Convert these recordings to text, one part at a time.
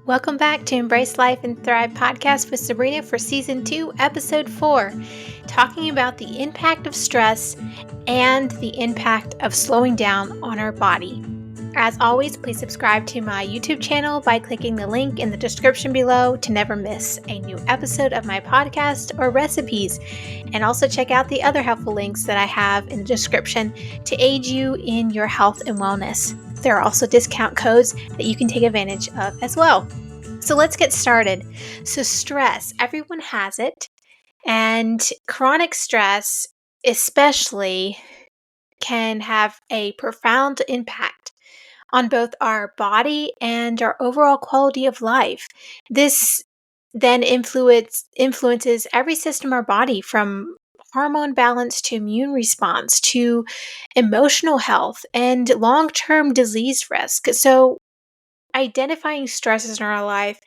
Welcome back to Embrace Life and Thrive podcast with Sabrina for season 2, episode 4, talking about the impact of stress and the impact of slowing down on our body. As always, please subscribe to my YouTube channel by clicking the link in the description below to never miss a new episode of my podcast or recipes. And also check out the other helpful links that I have in the description to aid you in your health and wellness. There are also discount codes that you can take advantage of as well. So let's get started. So stress, everyone has it, and chronic stress especially can have a profound impact on both our body and our overall quality of life. This then influences every system of our body, from hormone balance to immune response to emotional health and long-term disease risk. So identifying stresses in our life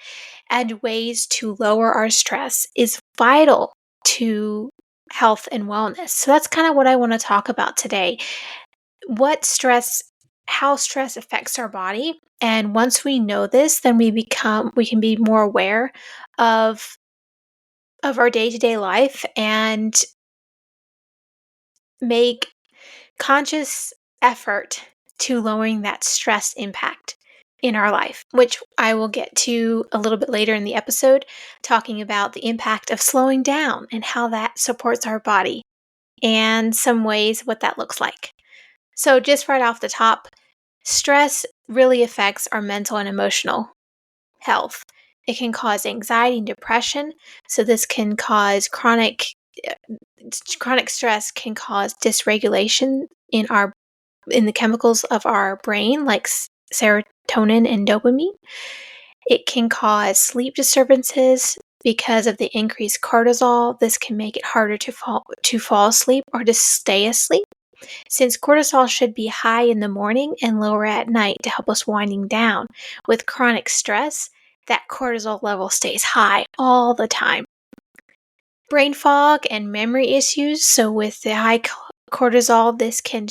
and ways to lower our stress is vital to health and wellness. So that's kind of what I want to talk about today. How stress affects our body. And once we know this, then we can be more aware of our day-to-day life and make conscious effort to lowering that stress impact in our life, which I will get to a little bit later in the episode, talking about the impact of slowing down and how that supports our body and some ways what that looks like. So, just right off the top, stress really affects our mental and emotional health. It can cause anxiety and depression. So, this can cause chronic stress can cause dysregulation in the chemicals of our brain, like serotonin and dopamine. It can cause sleep disturbances because of the increased cortisol. This can make it harder to fall asleep or to stay asleep, since cortisol should be high in the morning and lower at night to help us winding down. With chronic stress, that cortisol level stays high all the time. Brain fog and memory issues. So with the high cortisol, this can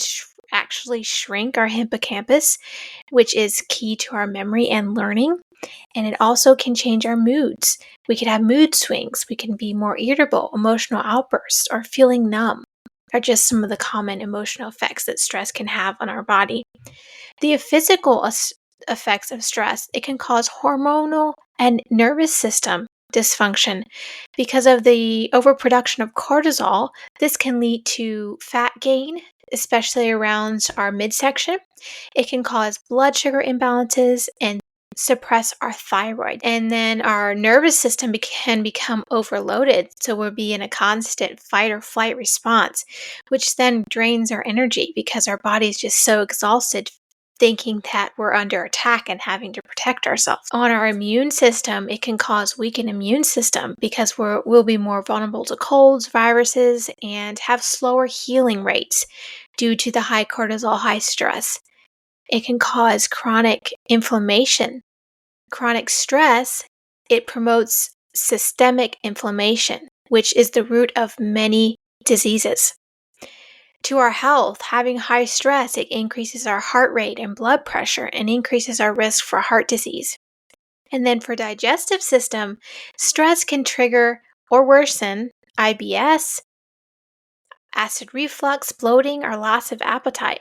actually shrink our hippocampus, which is key to our memory and learning. And it also can change our moods. We can have mood swings. We can be more irritable, emotional outbursts, or feeling numb are just some of the common emotional effects that stress can have on our body. The physical effects of stress, it can cause hormonal and nervous system dysfunction. Because of the overproduction of cortisol, this can lead to fat gain, especially around our midsection. It can cause blood sugar imbalances and suppress our thyroid. And then our nervous system can become overloaded. So we'll be in a constant fight or flight response, which then drains our energy because our body is just so exhausted, thinking that we're under attack and having to protect ourselves. On our immune system, it can cause weakened immune system because we'll be more vulnerable to colds, viruses, and have slower healing rates due to the high cortisol, high stress. It can cause chronic inflammation. Chronic stress, it promotes systemic inflammation, which is the root of many diseases. To our health, having high stress, it increases our heart rate and blood pressure and increases our risk for heart disease. And then for digestive system, stress can trigger or worsen IBS, acid reflux, bloating, or loss of appetite.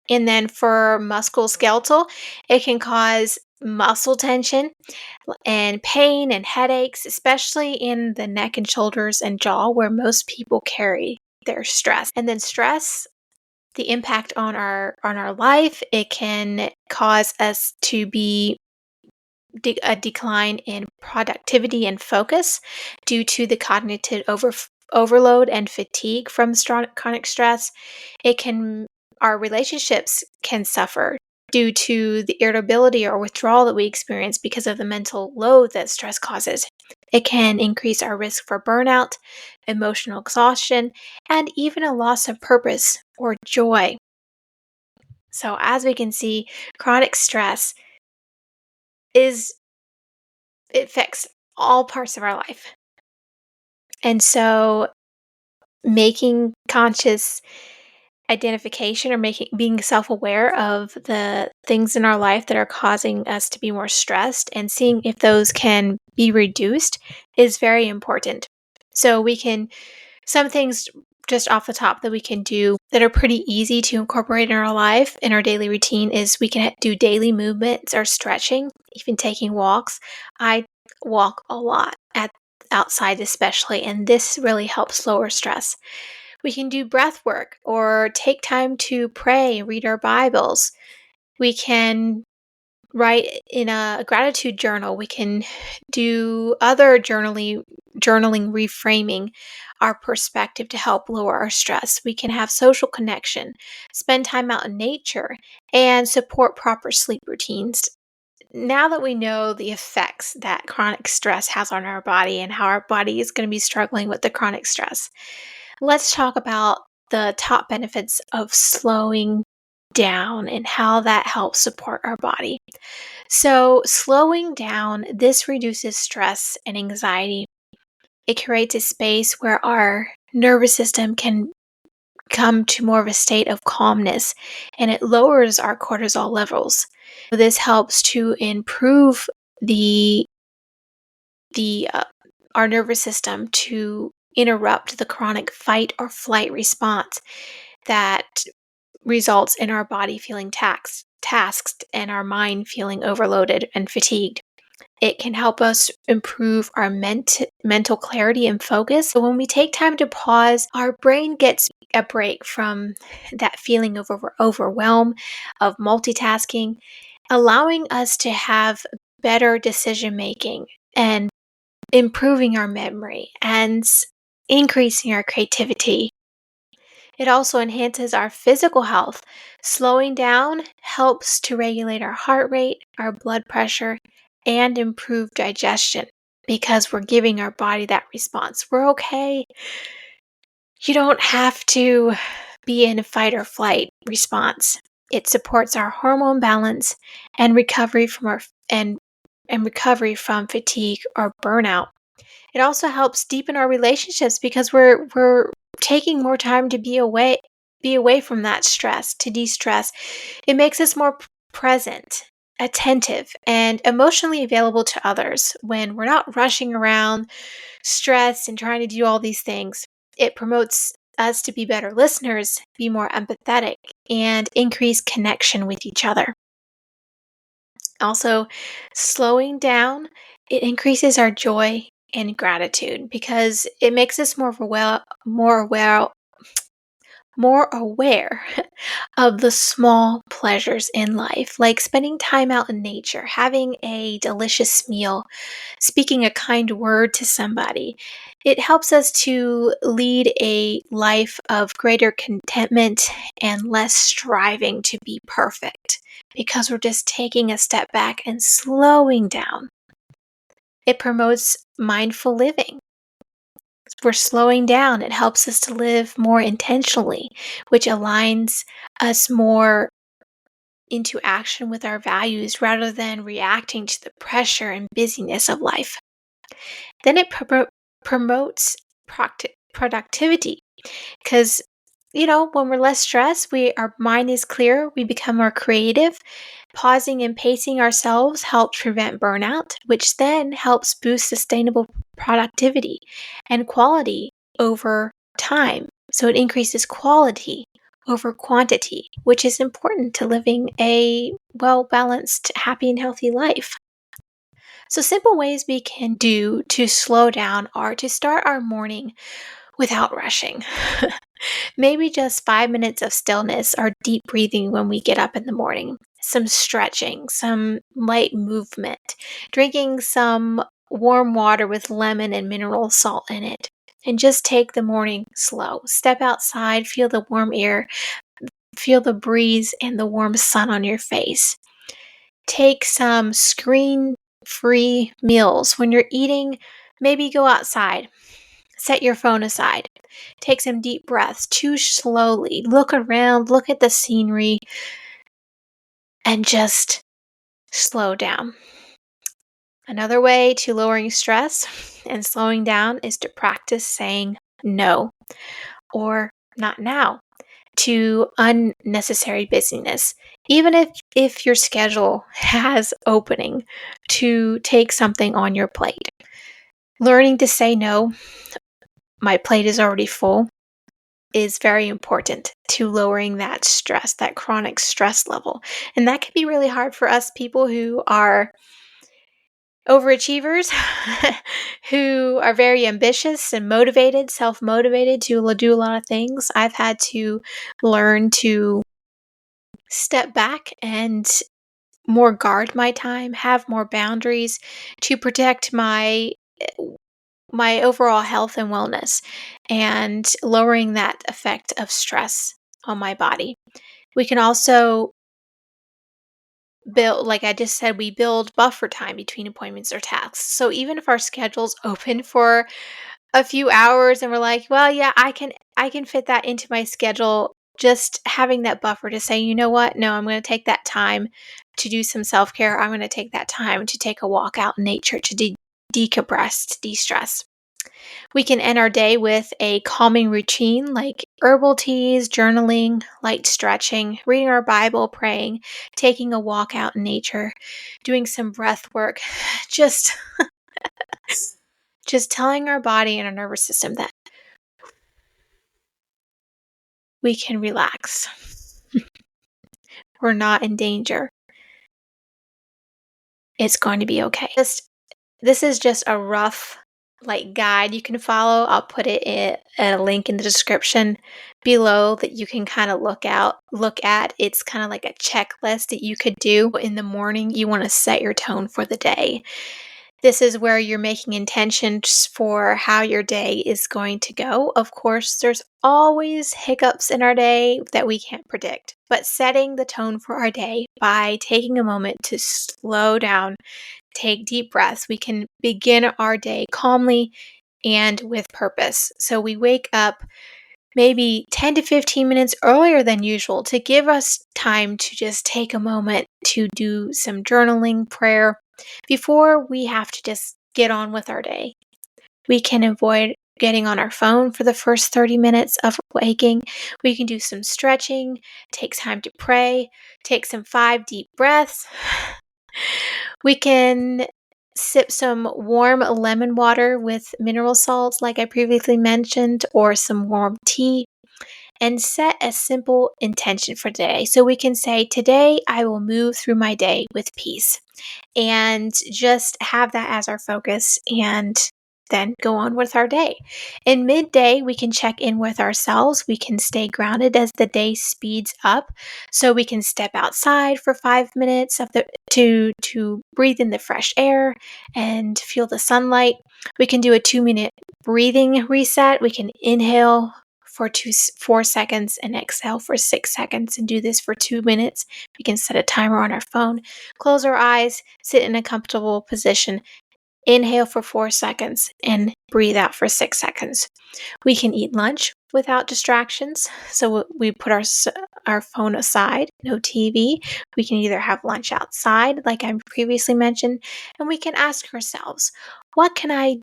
And then for musculoskeletal, it can cause muscle tension and pain and headaches, especially in the neck and shoulders and jaw, where most people carry their stress. And then stress, the impact on our life, it can cause us to be a decline in productivity and focus due to the cognitive overload and fatigue from chronic stress. Our relationships can suffer due to the irritability or withdrawal that we experience because of the mental load that stress causes. It can increase our risk for burnout, emotional exhaustion, and even a loss of purpose or joy. So as we can see, chronic stress it affects all parts of our life. And so making conscious identification or making being self-aware of the things in our life that are causing us to be more stressed and seeing if those can be reduced is very important. So we can some things just off the top that we can do that are pretty easy to incorporate in our life, in our daily routine, is we can do daily movements or stretching, even taking walks. I walk a lot at outside especially, and this really helps lower stress. We can do breath work or take time to pray, read our Bibles. We can write in a gratitude journal. We can do other journaling reframing our perspective to help lower our stress. We can have social connection, spend time out in nature, and support proper sleep routines. Now that we know the effects that chronic stress has on our body and how our body is going to be struggling with the chronic stress, let's talk about the top benefits of slowing down and how that helps support our body. So, slowing down, this reduces stress and anxiety. It creates a space where our nervous system can come to more of a state of calmness and it lowers our cortisol levels. This helps to improve the the our nervous system to interrupt the chronic fight or flight response that results in our body feeling tasked and our mind feeling overloaded and fatigued. It can help us improve our mental clarity and focus. So when we take time to pause, our brain gets a break from that feeling of overwhelm, of multitasking, allowing us to have better decision making and improving our memory and increasing our creativity. It also enhances our physical health. Slowing down helps to regulate our heart rate, our blood pressure, and improve digestion because we're giving our body that response. We're okay. You don't have to be in a fight or flight response. It supports our hormone balance and recovery from and recovery from fatigue or burnout. It also helps deepen our relationships because we're taking more time to be away from that stress, to de-stress. It makes us more present, attentive, and emotionally available to others when we're not rushing around, stressed and trying to do all these things. It promotes us to be better listeners, be more empathetic, and increase connection with each other. Also, slowing down, it increases our joy and gratitude because it makes us more aware of the small pleasures in life, like spending time out in nature, having a delicious meal, speaking a kind word to somebody. It helps us to lead a life of greater contentment and less striving to be perfect because we're just taking a step back and slowing down. It promotes mindful living. We're slowing down. It helps us to live more intentionally, which aligns us more into action with our values rather than reacting to the pressure and busyness of life. Then it promotes productivity because when we're less stressed, our mind is clear, we become more creative. Pausing and pacing ourselves helps prevent burnout, which then helps boost sustainable productivity and quality over time. So it increases quality over quantity, which is important to living a well balanced, happy, and healthy life. So, simple ways we can do to slow down are to start our morning without rushing. Maybe just 5 minutes of stillness or deep breathing when we get up in the morning, some stretching, some light movement, drinking some warm water with lemon and mineral salt in it. And just take the morning slow. Step outside, feel the warm air, feel the breeze and the warm sun on your face. Take some screen free meals. When you're eating, maybe go outside. Set your phone aside. Take some deep breaths, chew slowly, look around, look at the scenery, and just slow down. Another way to lowering stress and slowing down is to practice saying no or not now to unnecessary busyness. Even if your schedule has opening to take something on your plate. Learning to say no, my plate is already full, is very important to lowering that stress, that chronic stress level. And that can be really hard for us people who are overachievers, who are very ambitious and motivated, self motivated to do a lot of things. I've had to learn to step back and more guard my time, have more boundaries to protect my overall health and wellness and lowering that effect of stress on my body. We can also build, like I just said, we build buffer time between appointments or tasks. So even if our schedule's open for a few hours and we're like, well, yeah, I can fit that into my schedule, just having that buffer to say, you know what? No, I'm going to take that time to do some self-care. I'm going to take that time to take a walk out in nature to decompress, to de-stress. We can end our day with a calming routine like herbal teas, journaling, light stretching, reading our Bible, praying, taking a walk out in nature, doing some breath work, just just telling our body and our nervous system that we can relax. We're not in danger. It's going to be okay. This is just a rough guide you can follow. I'll put it in a link in the description below that you can kind of look at. It's kind of like a checklist that you could do in the morning. You want to set your tone for the day. This is where you're making intentions for how your day is going to go. Of course, there's always hiccups in our day that we can't predict, but setting the tone for our day by taking a moment to slow down, take deep breaths, we can begin our day calmly and with purpose. So we wake up maybe 10 to 15 minutes earlier than usual to give us time to just take a moment to do some journaling, prayer, before we have to just get on with our day. We can avoid getting on our phone for the first 30 minutes of waking. We can do some stretching, take time to pray, take some 5 deep breaths. We can sip some warm lemon water with mineral salts, like I previously mentioned, or some warm tea, and set a simple intention for today. So we can say, today I will move through my day with peace, and just have that as our focus and then go on with our day. In midday, we can check in with ourselves. We can stay grounded as the day speeds up. So we can step outside for 5 minutes to breathe in the fresh air and feel the sunlight. We can do a 2-minute breathing reset. We can inhale for 4 seconds and exhale for 6 seconds and do this for 2 minutes. We can set a timer on our phone, close our eyes, sit in a comfortable position, inhale for 4 seconds, and breathe out for 6 seconds. We can eat lunch without distractions. So we put our phone aside, no TV. We can either have lunch outside, like I previously mentioned, and we can ask ourselves, what can I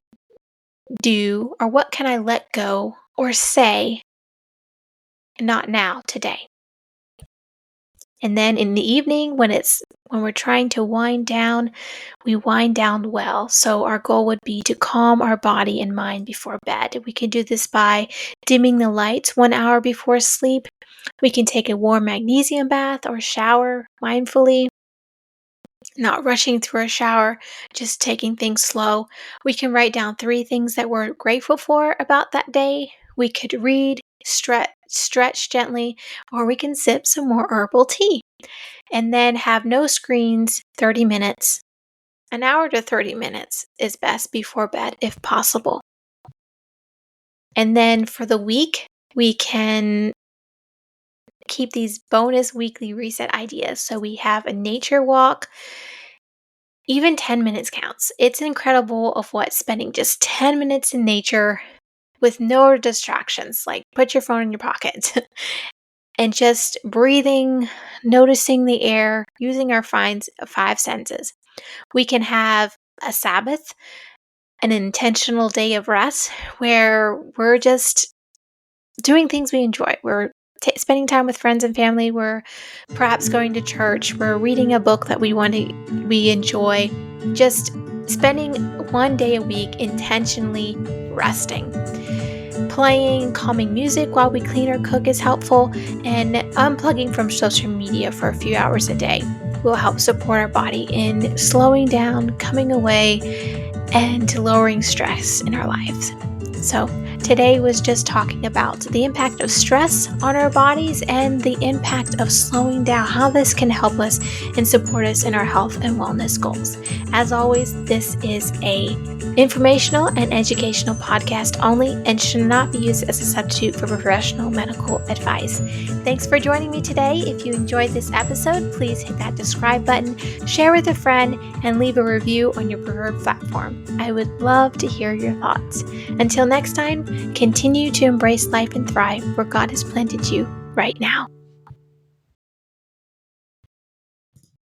do, or what can I let go or say, not now, today? And then in the evening, when we're trying to wind down, we wind down well. So our goal would be to calm our body and mind before bed. We can do this by dimming the lights 1 hour before sleep. We can take a warm magnesium bath or shower mindfully, not rushing through a shower, just taking things slow. We can write down 3 things that we're grateful for about that day. We could read, stretch gently, or we can sip some more herbal tea. And then have no screens 30 minutes. An hour to 30 minutes is best before bed if possible. And then for the week, we can keep these bonus weekly reset ideas. So we have a nature walk. Even 10 minutes counts. It's incredible of what spending just 10 minutes in nature with no distractions, like put your phone in your pocket, and just breathing, noticing the air, using our 5 senses. We can have a Sabbath, an intentional day of rest where we're just doing things we enjoy. We're spending time with friends and family. We're perhaps going to church. We're reading a book that we enjoy. Just spending one day a week intentionally resting. Playing calming music while we clean or cook is helpful, and unplugging from social media for a few hours a day will help support our body in slowing down, coming away, and lowering stress in our lives. So today was just talking about the impact of stress on our bodies and the impact of slowing down, how this can help us and support us in our health and wellness goals. As always, this is a informational and educational podcast only and should not be used as a substitute for professional medical advice. Thanks for joining me today. If you enjoyed this episode, please hit that subscribe button, share with a friend, and leave a review on your preferred platform. I would love to hear your thoughts. Until next time, continue to embrace life and thrive where God has planted you right now.